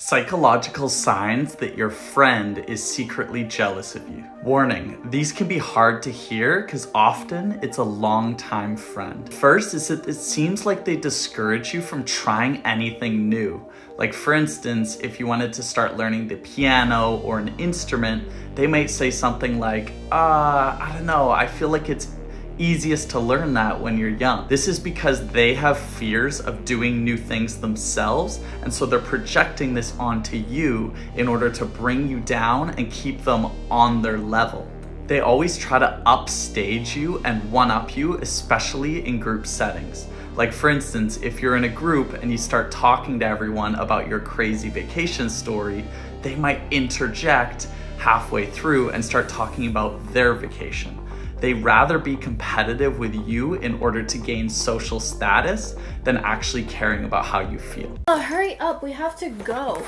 Psychological signs that your friend is secretly jealous of you. Warning, these can be hard to hear because often it's a long-time friend. First is that it seems like they discourage you from trying anything new. Like for instance, if you wanted to start learning the piano or an instrument, they might say something like, I don't know, I feel like it's easiest to learn that when you're young. This is because they have fears of doing new things themselves, and so they're projecting this onto you in order to bring you down and keep them on their level. They always try to upstage you and one-up you, especially in group settings. Like for instance, if you're in a group and you start talking to everyone about your crazy vacation story, they might interject halfway through and start talking about their vacation. They rather be competitive with you in order to gain social status than actually caring about how you feel. Oh, hurry up, we have to go.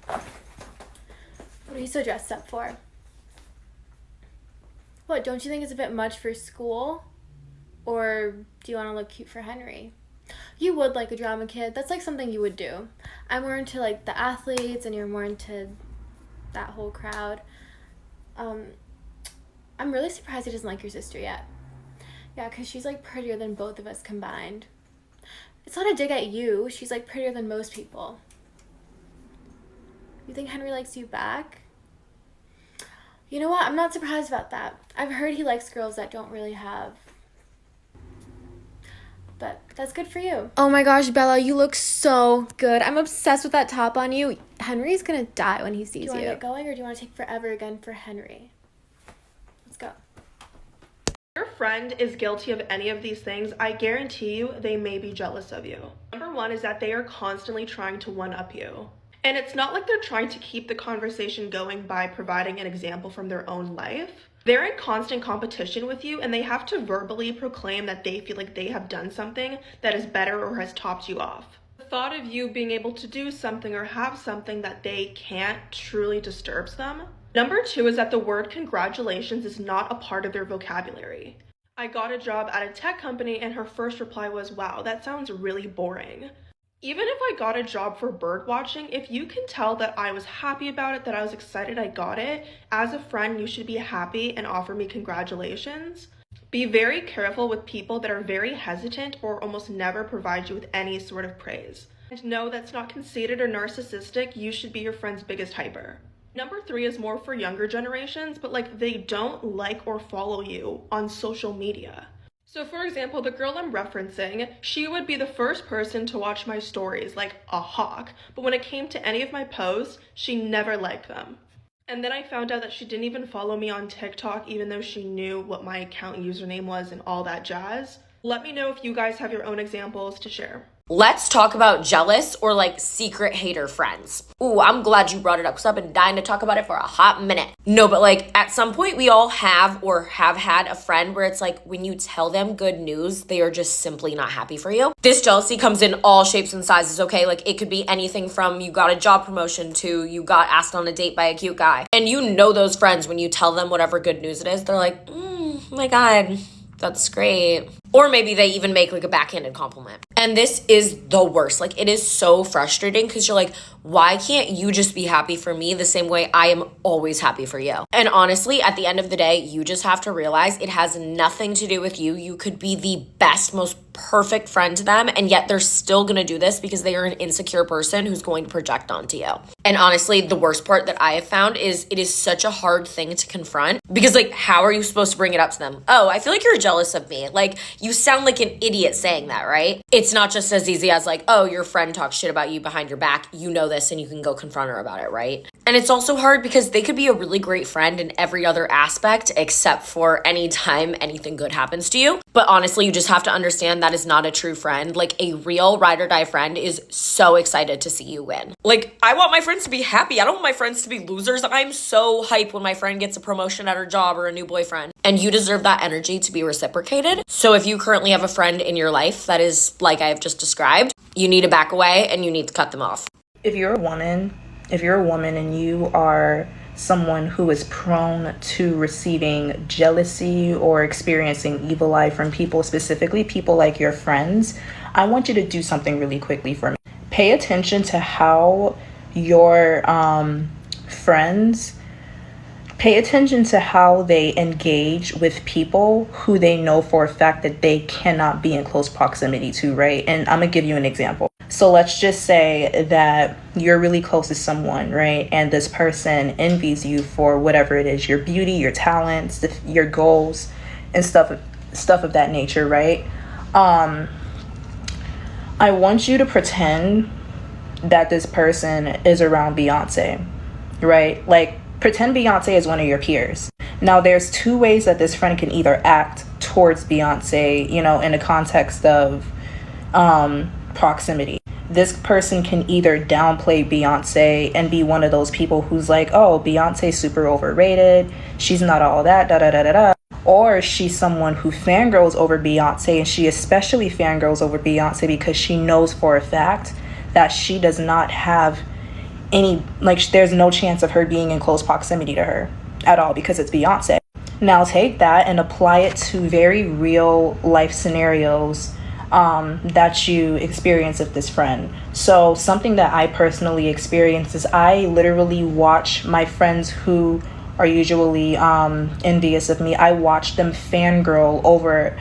What are you so dressed up for? What, don't you think it's a bit much for school? Or do you want to look cute for Henry? You would like a drama kid. That's like something you would do. I'm more into like the athletes and you're more into that whole crowd. I'm really surprised he doesn't like your sister yet. Yeah, because she's like prettier than both of us combined. It's not a dig at you. She's like prettier than most people. You think Henry likes you back? You know what? I'm not surprised about that. I've heard he likes girls that don't really have. But that's good for you. Oh my gosh, Bella, you look so good. I'm obsessed with that top on you. Henry's gonna die when he sees you. Do you want to get going or do you want to take forever again for Henry? Let's go. If your friend is guilty of any of these things, I guarantee you they may be jealous of you. Number one is that they are constantly trying to one-up you. And it's not like they're trying to keep the conversation going by providing an example from their own life. They're in constant competition with you and they have to verbally proclaim that they feel like they have done something that is better or has topped you off. The thought of you being able to do something or have something that they can't truly disturbs them. Number two is that the word congratulations is not a part of their vocabulary. I got a job at a tech company and her first reply was, wow, that sounds really boring. Even if I got a job for bird watching, if you can tell that I was happy about it, that I was excited I got it, as a friend, you should be happy and offer me congratulations. Be very careful with people that are very hesitant or almost never provide you with any sort of praise. And no, that's not conceited or narcissistic. You should be your friend's biggest hyper. Number three is more for younger generations, but like they don't like or follow you on social media. So for example, the girl I'm referencing, she would be the first person to watch my stories like a hawk, but when it came to any of my posts, she never liked them. And then I found out that she didn't even follow me on TikTok even though she knew what my account username was and all that jazz. Let me know if you guys have your own examples to share. Let's talk about jealous or like secret hater friends. Ooh, I'm glad you brought it up because I've been dying to talk about it for a hot minute. No, but like at some point we all have or have had a friend where it's like when you tell them good news, they are just simply not happy for you. This jealousy comes in all shapes and sizes, okay? Like it could be anything from you got a job promotion to you got asked on a date by a cute guy. And you know those friends when you tell them whatever good news it is, they're like, oh my God, that's great. Or maybe they even make like a backhanded compliment. And this is the worst. Like it is so frustrating because you're like, why can't you just be happy for me the same way I am always happy for you? And honestly, at the end of the day, you just have to realize it has nothing to do with you. You could be the best, most perfect friend to them, and yet they're still gonna do this because they are an insecure person who's going to project onto you. And honestly, the worst part that I have found is it is such a hard thing to confront because like, how are you supposed to bring it up to them? Oh, I feel like you're jealous of me. Like you sound like an idiot saying that, right? It's not just as easy as like, oh, your friend talks shit about you behind your back. You know this and you can go confront her about it, right? And it's also hard because they could be a really great friend in every other aspect except for any time anything good happens to you. But honestly, you just have to understand that is not a true friend. Like a real ride or die friend is so excited to see you win. Like I want my friends to be happy. I don't want my friends to be losers. I'm so hyped when my friend gets a promotion at her job or a new boyfriend. And you deserve that energy to be reciprocated. So if you currently have a friend in your life that is like I have just described, you need to back away and you need to cut them off. If you're a woman and you are someone who is prone to receiving jealousy or experiencing evil eye from people, specifically people like your friends, I want you to do something really quickly for me. Pay attention to how your friends, pay attention to how they engage with people who they know for a fact that they cannot be in close proximity to, right? And I'm gonna give you an example. So let's just say that you're really close to someone, right? And this person envies you for whatever it is, your beauty, your talents, your goals, and stuff of that nature, right? I want you to pretend that this person is around Beyonce, right? Like, pretend Beyonce is one of your peers. Now, there's two ways that this friend can either act towards Beyonce, you know, in the context of proximity. This person can either downplay Beyonce and be one of those people who's like, oh, Beyonce's super overrated, she's not all that, da da da da da. Or she's someone who fangirls over Beyonce, and she especially fangirls over Beyonce because she knows for a fact that she does not have any, like, there's no chance of her being in close proximity to her at all because it's Beyonce. Now take that and apply it to very real life scenarios that you experience with this friend. So something that I personally experience is I literally watch my friends who are usually envious of me. I watch them fangirl over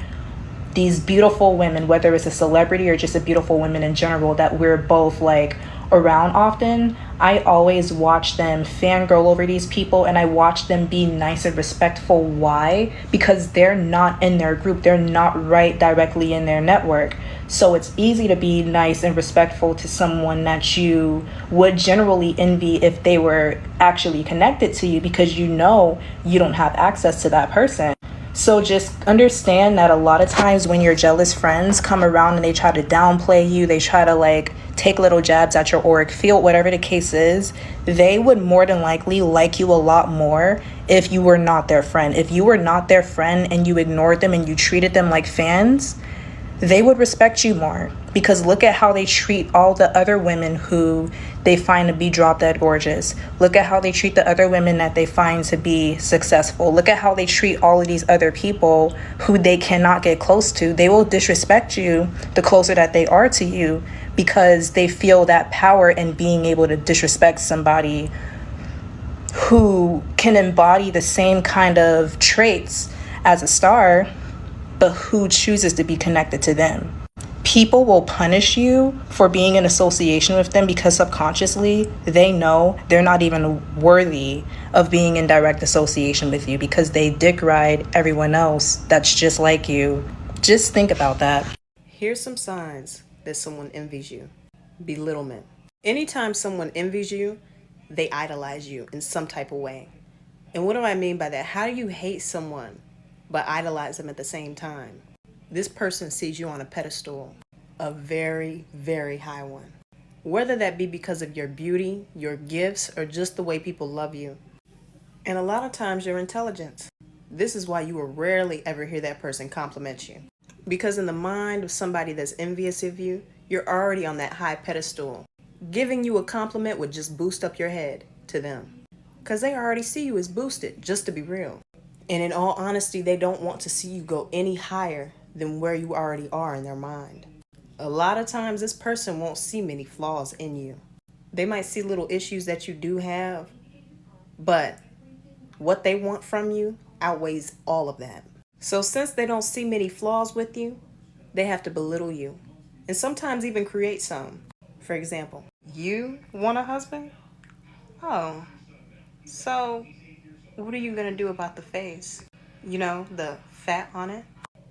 these beautiful women, whether it's a celebrity or just a beautiful women in general that we're both like around often. I always watch them fangirl over these people, and I watch them be nice and respectful. Why? Because they're not in their group. They're not right directly in their network. So it's easy to be nice and respectful to someone that you would generally envy if they were actually connected to you, because you know you don't have access to that person. So just understand that a lot of times when your jealous friends come around and they try to downplay you, they try to like take little jabs at your auric field, whatever the case is, they would more than likely like you a lot more if you were not their friend. If you were not their friend and you ignored them and you treated them like fans, they would respect you more, because look at how they treat all the other women who they find to be drop dead gorgeous. Look at how they treat the other women that they find to be successful. Look at how they treat all of these other people who they cannot get close to. They will disrespect you the closer that they are to you, because they feel that power in being able to disrespect somebody who can embody the same kind of traits as a star, but who chooses to be connected to them. People will punish you for being in association with them because subconsciously they know they're not even worthy of being in direct association with you, because they dick ride everyone else that's just like you. Just think about that. Here's some signs that someone envies you. Belittlement. Anytime someone envies you, they idolize you in some type of way. And what do I mean by that? How do you hate someone but idolize them at the same time? This person sees you on a pedestal, a very, very high one. Whether that be because of your beauty, your gifts, or just the way people love you. And a lot of times your intelligence. This is why you will rarely ever hear that person compliment you. Because in the mind of somebody that's envious of you, you're already on that high pedestal. Giving you a compliment would just boost up your head to them, because they already see you as boosted, just to be real. And in all honesty, they don't want to see you go any higher than where you already are in their mind. A lot of times this person won't see many flaws in you. They might see little issues that you do have, but what they want from you outweighs all of that. So since they don't see many flaws with you, they have to belittle you, and sometimes even create some. For example, you want a husband? Oh, so what are you gonna do about the face? You know, the fat on it?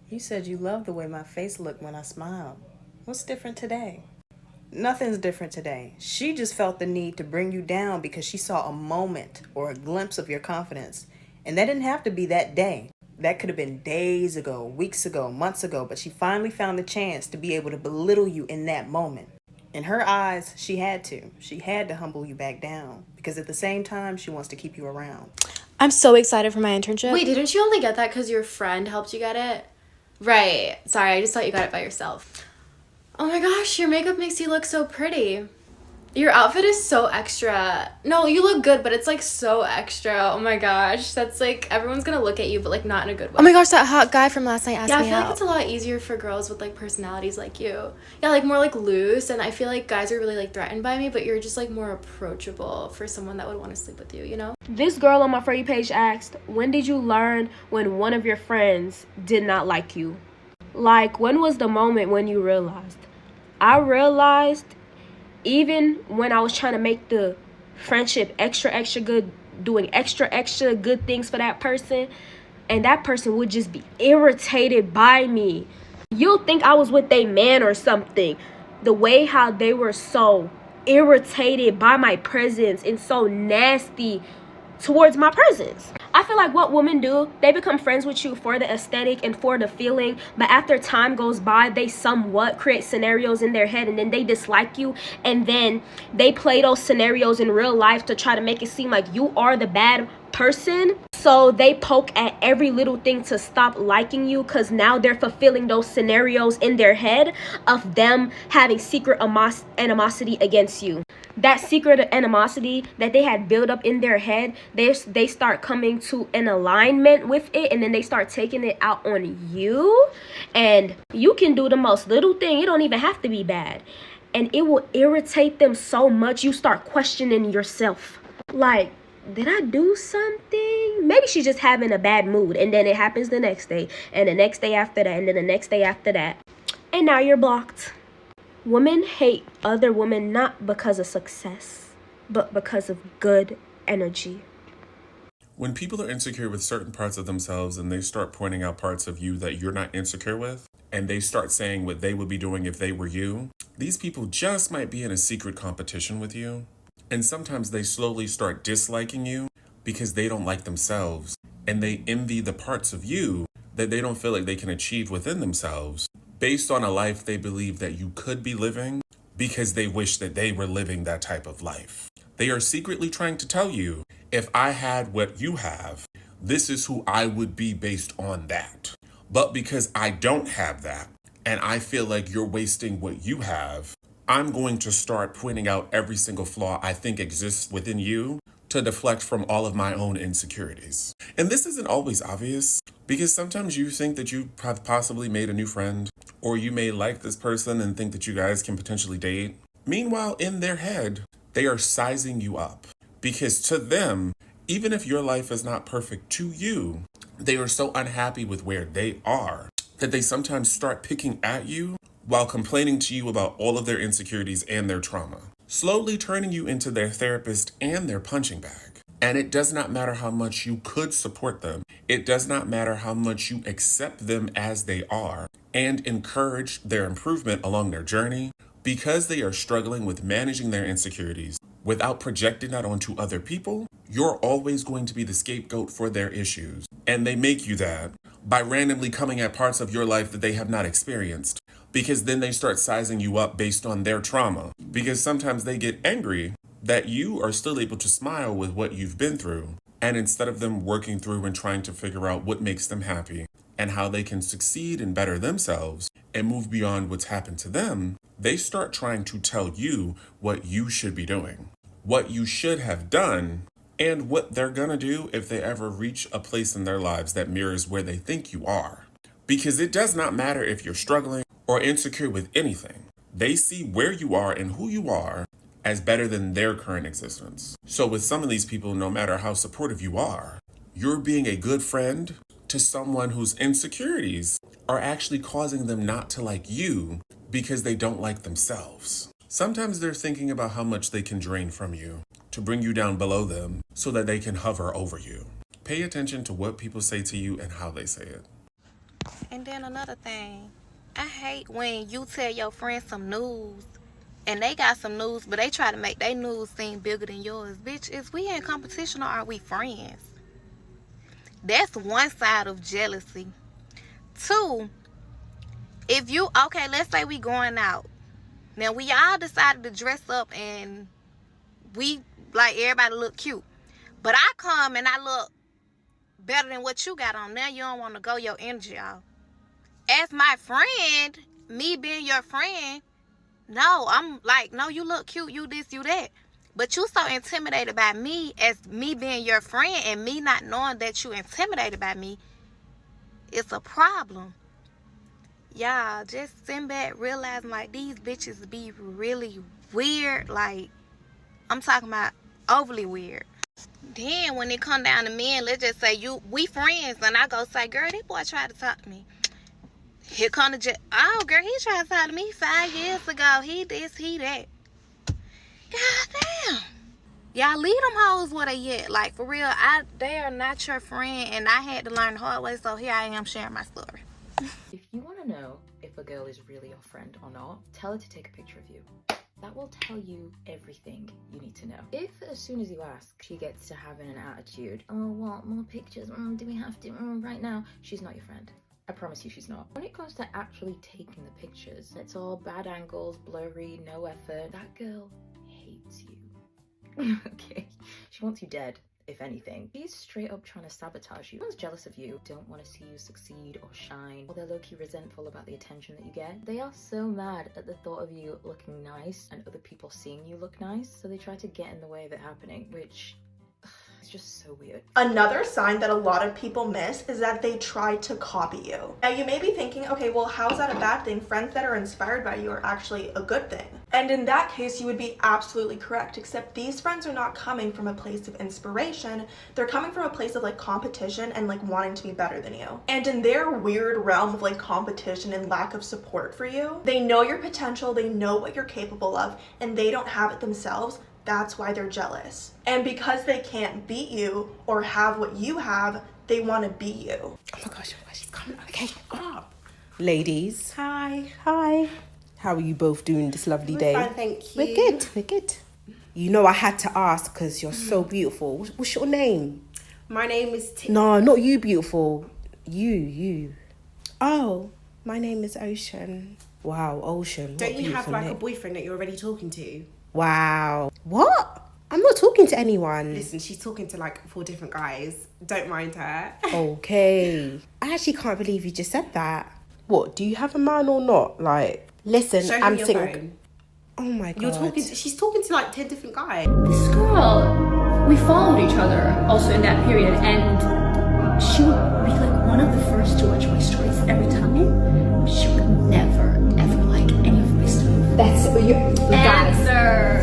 You said you love the way my face looked when I smiled. What's different today? Nothing's different today. She just felt the need to bring you down because she saw a moment or a glimpse of your confidence. And that didn't have to be that day. That could have been days ago, weeks ago, months ago, but she finally found the chance to be able to belittle you in that moment. In her eyes, she had to. She had to humble you back down, because at the same time, she wants to keep you around. I'm so excited for my internship. Wait, didn't you only get that because your friend helped you get it? Right. Sorry, I just thought you got it by yourself. Oh my gosh, your makeup makes you look so pretty. Your outfit is so extra. No, you look good, but it's like so extra. Oh my gosh. That's like, everyone's gonna look at you, but like not in a good way. Oh my gosh, that hot guy from last night asked Yeah, I me feel out. like it's a lot easier for girls with like personalities like you. Yeah, like more like loose, and I feel like guys are really like threatened by me, but you're just like more approachable for someone that would want to sleep with you, you know? This girl on my For You page asked, when did you learn when one of your friends did not like you? Like, when was the moment when you realized? I realized even when I was trying to make the friendship extra good, doing extra good things for that person, and that person would just be irritated by me. You'll think I was with a man or something. The way how they were so irritated by my presence and so nasty towards my presence. I feel like what women do, they become friends with you for the aesthetic and for the feeling, but after time goes by, they somewhat create scenarios in their head, and then they dislike you, and then they play those scenarios in real life to try to make it seem like you are the bad person. So they poke at every little thing to stop liking you, because now they're fulfilling those scenarios in their head of them having secret animosity against you. That secret animosity that they had built up in their head, they start coming to an alignment with it, and then they start taking it out on you. And you can do the most little thing. It don't even have to be bad. And it will irritate them so much, you start questioning yourself. Like, did I do something? Maybe she's just having a bad mood. And then it happens the next day, and the next day after that, and then the next day after that. And now you're blocked. Women hate other women not because of success, but because of good energy. When people are insecure with certain parts of themselves and they start pointing out parts of you that you're not insecure with, and they start saying what they would be doing if they were you, these people just might be in a secret competition with you. And sometimes they slowly start disliking you because they don't like themselves, and they envy the parts of you that they don't feel like they can achieve within themselves, based on a life they believe that you could be living because they wish that they were living that type of life. They are secretly trying to tell you, if I had what you have, this is who I would be based on that. But because I don't have that, and I feel like you're wasting what you have, I'm going to start pointing out every single flaw I think exists within you to deflect from all of my own insecurities. And this isn't always obvious, because sometimes you think that you have possibly made a new friend, or you may like this person and think that you guys can potentially date. Meanwhile, in their head, they are sizing you up, because to them, even if your life is not perfect to you, they are so unhappy with where they are that they sometimes start picking at you while complaining to you about all of their insecurities and their trauma, slowly turning you into their therapist and their punching bag. And it does not matter how much you could support them. It does not matter how much you accept them as they are and encourage their improvement along their journey, because they are struggling with managing their insecurities without projecting that onto other people. You're always going to be the scapegoat for their issues. And they make you that by randomly coming at parts of your life that they have not experienced, because then they start sizing you up based on their trauma. Because sometimes they get angry that you are still able to smile with what you've been through. And instead of them working through and trying to figure out what makes them happy and how they can succeed and better themselves and move beyond what's happened to them, they start trying to tell you what you should be doing, what you should have done, and what they're gonna do if they ever reach a place in their lives that mirrors where they think you are. Because it does not matter if you're struggling or insecure with anything. They see where you are and who you are as better than their current existence. So with some of these people, no matter how supportive you are, you're being a good friend to someone whose insecurities are actually causing them not to like you because they don't like themselves. Sometimes they're thinking about how much they can drain from you to bring you down below them so that they can hover over you. Pay attention to what people say to you and how they say it. And then another thing, I hate when you tell your friends some news and they got some news, but they try to make their news seem bigger than yours. Bitch, is we in competition or are we friends? That's one side of jealousy. Two, if you, okay, let's say we going out. Now, we all decided to dress up and we, like, everybody look cute. But I come and I look better than what you got on. Now you don't want to go your energy off. As my friend, me being your friend, No, I'm like, no, you look cute, you this, you that. But you so intimidated by me as me being your friend and me not knowing that you intimidated by me. It's a problem. Y'all, just sit back, realizing like these bitches be really weird. Like, I'm talking about overly weird. Then when it come down to men, let's just say we friends, and I go say, girl, this boy tried to talk to me. Here come the oh, girl, he tried to talk to me 5 years ago. He this, he that. God damn. Y'all leave them hoes where they at. Like, for real, they are not your friend, and I had to learn the hard way, so here I am sharing my story. If you want to know if a girl is really your friend or not, tell her to take a picture of you. That will tell you everything you need to know. If as soon as you ask, she gets to having an attitude, oh, what, more pictures, do we have to, right now, she's not your friend. I promise you she's not. When it comes to actually taking the pictures, it's all bad angles, blurry, no effort. That girl hates you. Okay, she wants you dead, if anything. She's straight up trying to sabotage you. Someone's jealous of you, don't want to see you succeed or shine, or they're low-key resentful about the attention that you get. They are so mad at the thought of you looking nice and other people seeing you look nice, so they try to get in the way of it happening, which it's just so weird. Another sign that a lot of people miss is that they try to copy you. Now you may be thinking, okay, well, how is that a bad thing? Friends that are inspired by you are actually a good thing. And in that case, you would be absolutely correct, except these friends are not coming from a place of inspiration. They're coming from a place of like competition and like wanting to be better than you. And in their weird realm of like competition and lack of support for you, they know your potential, they know what you're capable of, and they don't have it themselves. That's why they're jealous. And because they can't beat you or have what you have, they want to beat you. Oh my gosh, she's coming. Okay, up. Ladies. Hi. Hi. How are you both doing this lovely day? Fine, thank you. We're good. You know I had to ask because you're so beautiful. What's your name? My name is No, not you beautiful. You. Oh, my name is Ocean. Wow, Ocean. Don't you have like a boyfriend that you're already talking to? Wow. What? I'm not talking to anyone. Listen, she's talking to like 4 different guys. Don't mind her. Okay. I actually can't believe you just said that. What, do you have a man or not? Like, listen, Show I'm your single. phone. Oh my God. She's talking to like 10 different guys. This girl, we followed each other also in that period, and she would be like one of the first to watch my stories every time. She would never ever like any of my stuff. That's guys.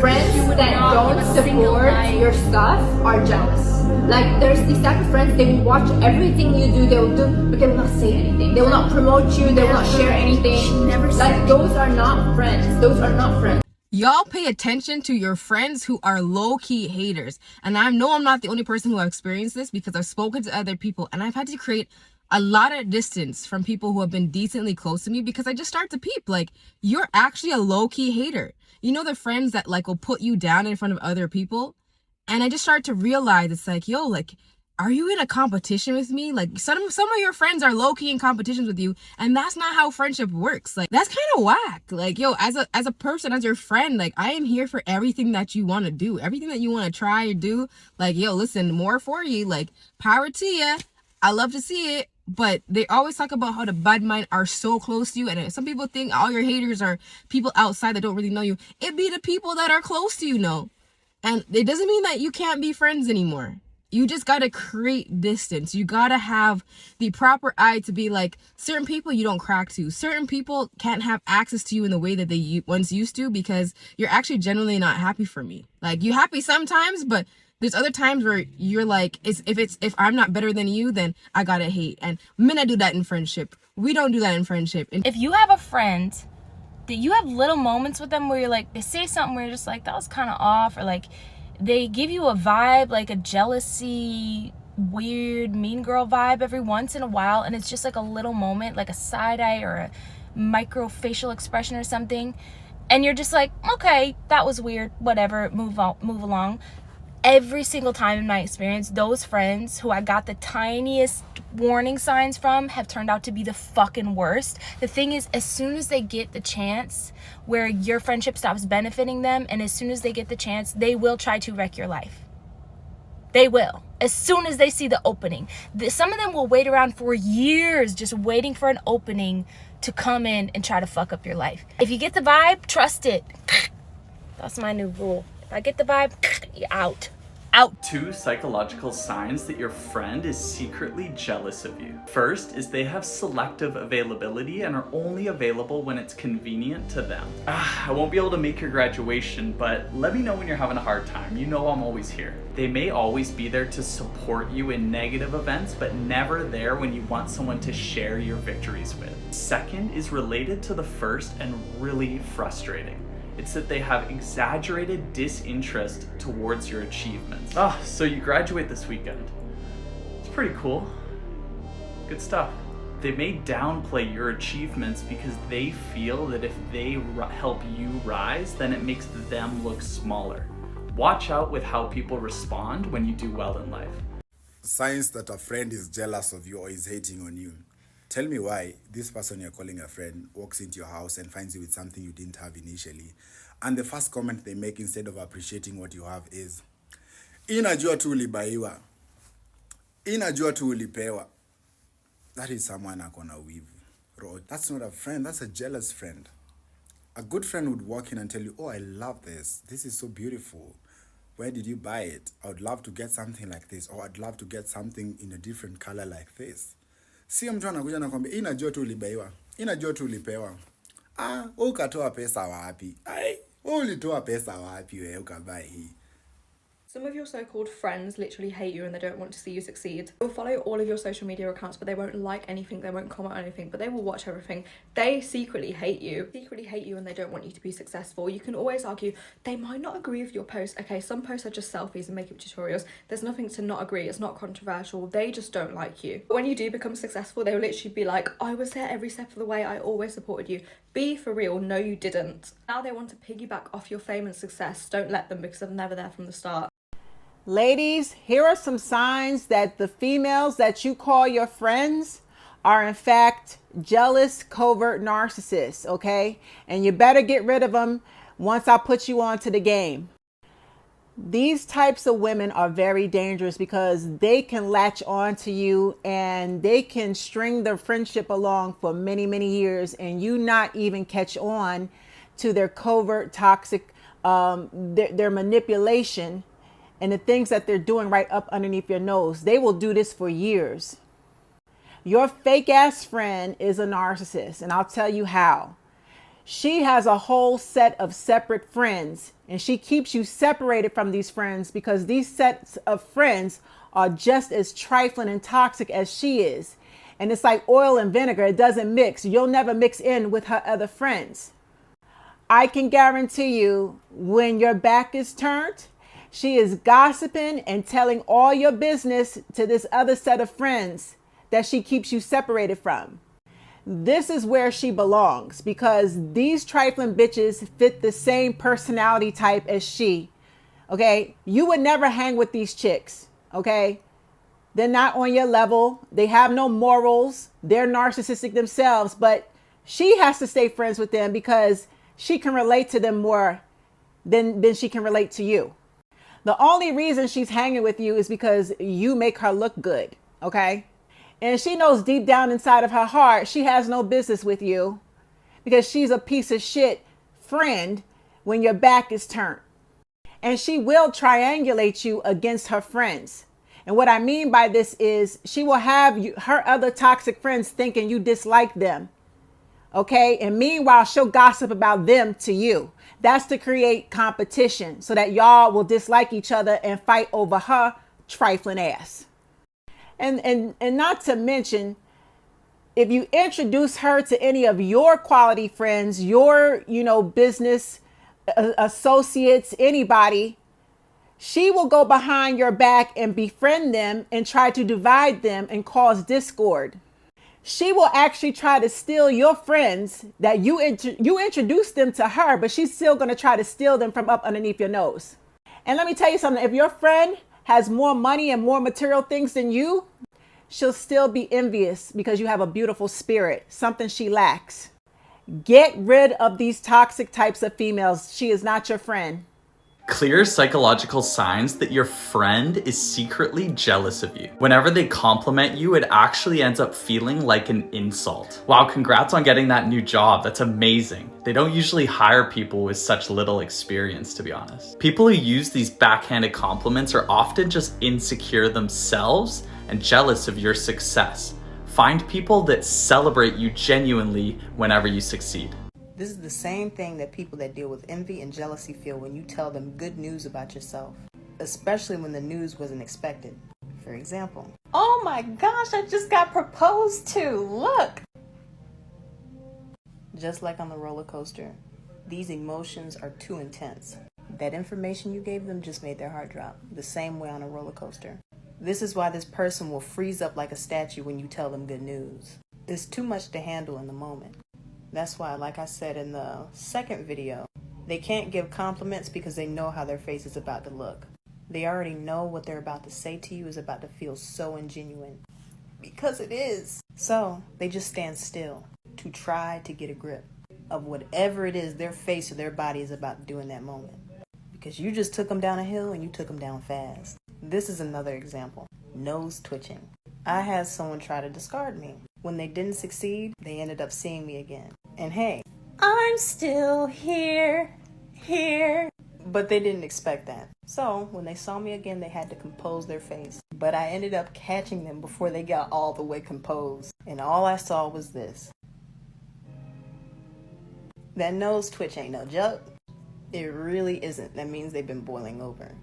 Friends that don't support your stuff are jealous. Like, there's these type of friends, they will watch everything you do, they will do, but they will not say anything. They will not promote you, they will not share anything. Like, those are not friends. Those are not friends. Y'all pay attention to your friends who are low-key haters. And I know I'm not the only person who have experienced this, because I've spoken to other people and I've had to create a lot of distance from people who have been decently close to me, because I just start to peep, like, you're actually a low-key hater. You know, the friends that like will put you down in front of other people? And I just started to realize, it's like, yo, like, are you in a competition with me? Like, some of your friends are low-key in competitions with you, and that's not how friendship works. Like, that's kind of whack. Like, yo, as a person, as your friend, like, I am here for everything that you want to do, everything that you want to try or do. Like, yo, listen, more for you. Like, power to you. I love to see it. But they always talk about how the bad mind are so close to you, and some people think all your haters are people outside that don't really know you. It be the people that are close to you know. And it doesn't mean that you can't be friends anymore. You just gotta create distance. You gotta have the proper eye to be like, certain people you don't crack to. Certain people can't have access to you in the way that they once used to, because you're actually genuinely not happy for me. Like, you're happy sometimes, but there's other times where you're like, if I'm not better than you, then I gotta hate. And men, I do that in friendship. We don't do that in friendship. And if you have a friend that you have little moments with them where you're like, they say something where you're just like, that was kind of off, or like they give you a vibe, like a jealousy, weird, mean girl vibe every once in a while, and it's just like a little moment, like a side eye or a micro facial expression or something, and you're just like, okay, that was weird, whatever, move along. Every single time in my experience, those friends who I got the tiniest warning signs from have turned out to be the fucking worst. The thing is, as soon as they get the chance where your friendship stops benefiting them, and as soon as they get the chance, they will try to wreck your life. They will. As soon as they see the opening. Some of them will wait around for years just waiting for an opening to come in and try to fuck up your life. If you get the vibe, trust it. That's my new rule. If I get the vibe, you're out. Out. 2 psychological signs that your friend is secretly jealous of you. First is they have selective availability and are only available when it's convenient to them. I won't be able to make your graduation, but let me know when you're having a hard time. You know I'm always here. They may always be there to support you in negative events, but never there when you want someone to share your victories with. Second is related to the first and really frustrating. It's that they have exaggerated disinterest towards your achievements. So you graduate this weekend. It's pretty cool. Good stuff. They may downplay your achievements because they feel that if they help you rise, then it makes them look smaller. Watch out with how people respond when you do well in life. Signs that a friend is jealous of you or is hating on you. Tell me why this person you're calling a friend walks into your house and finds you with something you didn't have initially. And the first comment they make instead of appreciating what you have is, inajua tu ulibaiwa. Inajua tu ulipewa. That is someone akona wivu. That's not a friend, that's a jealous friend. A good friend would walk in and tell you, oh, I love this. This is so beautiful. Where did you buy it? I would love to get something like this. Or I'd love to get something in a different color like this. Sio mtu anakuja na kwambia inajua tu ulibaiwa, inajua tu ulipewa. Ukatoa pesa wapi? Ulitoa pesa wapi wewe ukabai hii? Some of your so-called friends literally hate you and they don't want to see you succeed. They will follow all of your social media accounts, but they won't like anything, they won't comment on anything, but they will watch everything. They secretly hate you. And they don't want you to be successful. You can always argue, they might not agree with your post. Okay, some posts are just selfies and makeup tutorials. There's nothing to not agree, it's not controversial. They just don't like you. But when you do become successful, they will literally be like, I was there every step of the way, I always supported you. Be for real, no you didn't. Now they want to piggyback off your fame and success. Don't let them, because they're never there from the start. Ladies, here are some signs that the females that you call your friends are in fact jealous, covert narcissists, okay? And you better get rid of them once I put you onto the game. These types of women are very dangerous because they can latch on to you and they can string their friendship along for many, many years and you not even catch on to their covert, toxic, their manipulation and the things that they're doing right up underneath your nose. They will do this for years. Your fake ass friend is a narcissist, and I'll tell you how. She has a whole set of separate friends, and she keeps you separated from these friends because these sets of friends are just as trifling and toxic as she is. And it's like oil and vinegar, it doesn't mix. You'll never mix in with her other friends. I can guarantee you when your back is turned, she is gossiping and telling all your business to this other set of friends that she keeps you separated from. This is where she belongs because these trifling bitches fit the same personality type as she. Okay, you would never hang with these chicks. Okay, they're not on your level. They have no morals. They're narcissistic themselves, but she has to stay friends with them because she can relate to them more than she can relate to you. The only reason she's hanging with you is because you make her look good, okay? And she knows deep down inside of her heart, she has no business with you because she's a piece of shit friend when your back is turned. And she will triangulate you against her friends. And what I mean by this is she will have her other toxic friends thinking you dislike them. Okay. And meanwhile, she'll gossip about them to you. That's to create competition so that y'all will dislike each other and fight over her trifling ass. And not to mention, if you introduce her to any of your quality friends, your, business associates, anybody, she will go behind your back and befriend them and try to divide them and cause discord. She will actually try to steal your friends that you introduced them to her, but she's still going to try to steal them from up underneath your nose. And let me tell you something. If your friend has more money and more material things than you, she'll still be envious because you have a beautiful spirit, something she lacks. Get rid of these toxic types of females. She is not your friend. Clear psychological signs that your friend is secretly jealous of you. Whenever they compliment you, it actually ends up feeling like an insult. Wow, congrats on getting that new job. That's amazing. They don't usually hire people with such little experience, to be honest. People who use these backhanded compliments are often just insecure themselves and jealous of your success. Find people that celebrate you genuinely whenever you succeed. This is the same thing that people that deal with envy and jealousy feel when you tell them good news about yourself, especially when the news wasn't expected. For example, oh my gosh, I just got proposed to, look! Just like on the roller coaster, these emotions are too intense. That information you gave them just made their heart drop, the same way on a roller coaster. This is why this person will freeze up like a statue when you tell them good news. It's too much to handle in the moment. That's why, like I said in the second video, they can't give compliments because they know how their face is about to look. They already know what they're about to say to you is about to feel so ingenuine. Because it is. So they just stand still to try to get a grip of whatever it is their face or their body is about to do in that moment. Because you just took them down a hill and you took them down fast. This is another example. Nose twitching. I had someone try to discard me. When they didn't succeed, they ended up seeing me again. And hey, I'm still here. But they didn't expect that. So when they saw me again, they had to compose their face. But I ended up catching them before they got all the way composed. And all I saw was this. That nose twitch ain't no joke. It really isn't. That means they've been boiling over.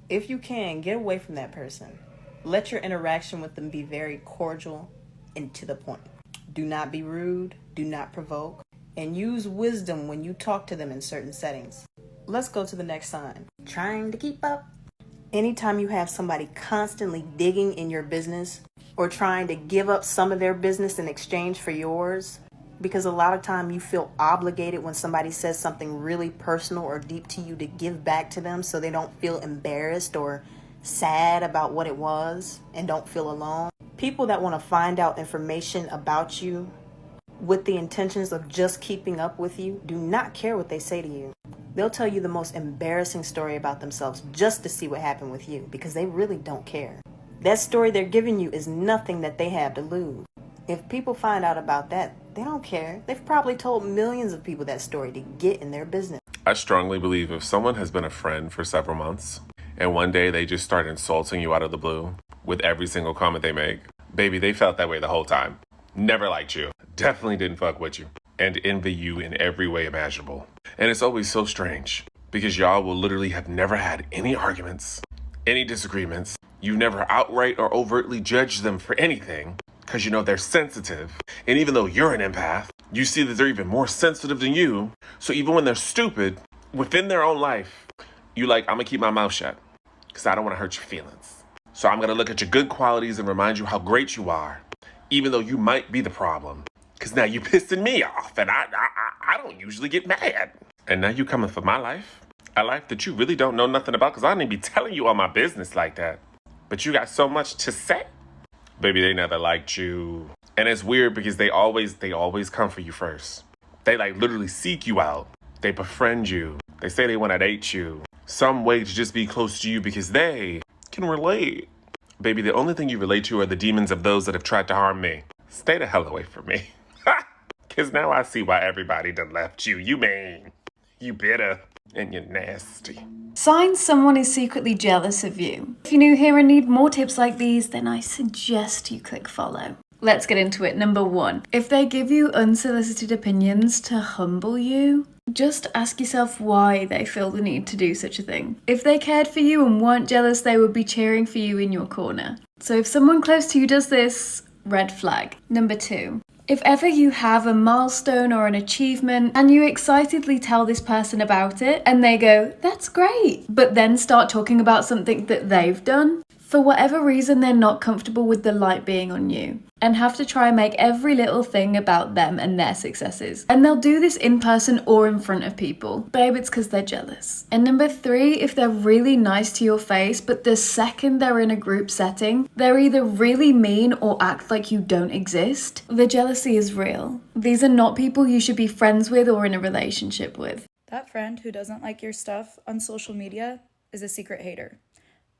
If you can, get away from that person. Let your interaction with them be very cordial and to the point. Do not be rude, do not provoke, and use wisdom when you talk to them in certain settings. Let's go to the next sign. Trying to keep up. Anytime you have somebody constantly digging in your business or trying to give up some of their business in exchange for yours, because a lot of time you feel obligated when somebody says something really personal or deep to you to give back to them so they don't feel embarrassed or sad about what it was and don't feel alone. People that want to find out information about you with the intentions of just keeping up with you do not care what they say to you. They'll tell you the most embarrassing story about themselves just to see what happened with you because they really don't care. That story they're giving you is nothing that they have to lose. If people find out about that, they don't care. They've probably told millions of people that story to get in their business. I strongly believe if someone has been a friend for several months and one day they just start insulting you out of the blue with every single comment they make, baby, they felt that way the whole time. Never liked you. Definitely didn't fuck with you. And envy you in every way imaginable. And it's always so strange because y'all will literally have never had any arguments, any disagreements. You've never outright or overtly judged them for anything because you know they're sensitive. And even though you're an empath, you see that they're even more sensitive than you. So even when they're stupid within their own life, you like, I'm gonna keep my mouth shut because I don't want to hurt your feelings. So I'm gonna look at your good qualities and remind you how great you are, even though you might be the problem. Because now you're pissing me off and I don't usually get mad. And now you coming for my life? A life that you really don't know nothing about because I don't even be telling you all my business like that. But you got so much to say. Baby, they never liked you. And it's weird because they always come for you first. They like literally seek you out. They befriend you. They say they want to date you. Some way to just be close to you because they can relate. Baby, the only thing you relate to are the demons of those that have tried to harm me. Stay the hell away from me. Because now I see why everybody done left you. You mean. You bitter. And you're nasty. Signs someone is secretly jealous of you. If you're new here and need more tips like these, then I suggest you click follow. Let's get into it. Number 1. If they give you unsolicited opinions to humble you, just ask yourself why they feel the need to do such a thing. If they cared for you and weren't jealous, they would be cheering for you in your corner. So if someone close to you does this, red flag. Number 2. If ever you have a milestone or an achievement and you excitedly tell this person about it and they go, that's great, but then start talking about something that they've done, for whatever reason they're not comfortable with the light being on you and have to try and make every little thing about them and their successes. And they'll do this in person or in front of people. Babe, it's because they're jealous. And number 3, if they're really nice to your face, but the second they're in a group setting, they're either really mean or act like you don't exist, the jealousy is real. These are not people you should be friends with or in a relationship with. That friend who doesn't like your stuff on social media is a secret hater.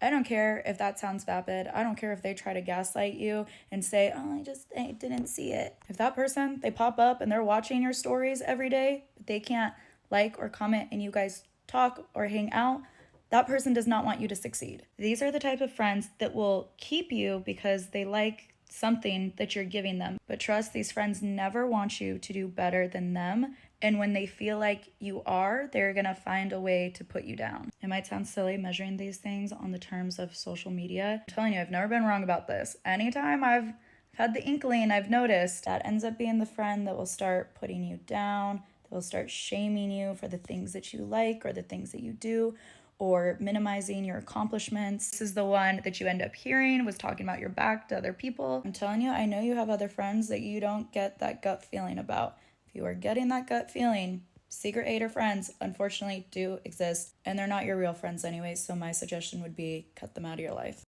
I don't care if that sounds vapid. I don't care if they try to gaslight you and say, oh, I didn't see it. If that person, they pop up and they're watching your stories every day, but they can't like or comment and you guys talk or hang out, that person does not want you to succeed. These are the type of friends that will keep you because they like something that you're giving them. But trust, these friends never want you to do better than them. And when they feel like you are, they're gonna find a way to put you down. It might sound silly measuring these things on the terms of social media. I'm telling you, I've never been wrong about this. Anytime I've had the inkling, I've noticed that ends up being the friend that will start putting you down, that will start shaming you for the things that you like or the things that you do, or minimizing your accomplishments. This is the one that you end up hearing was talking about your back to other people. I'm telling you, I know you have other friends that you don't get that gut feeling about. If you are getting that gut feeling, secret hater friends unfortunately do exist, and they're not your real friends anyway, so my suggestion would be cut them out of your life.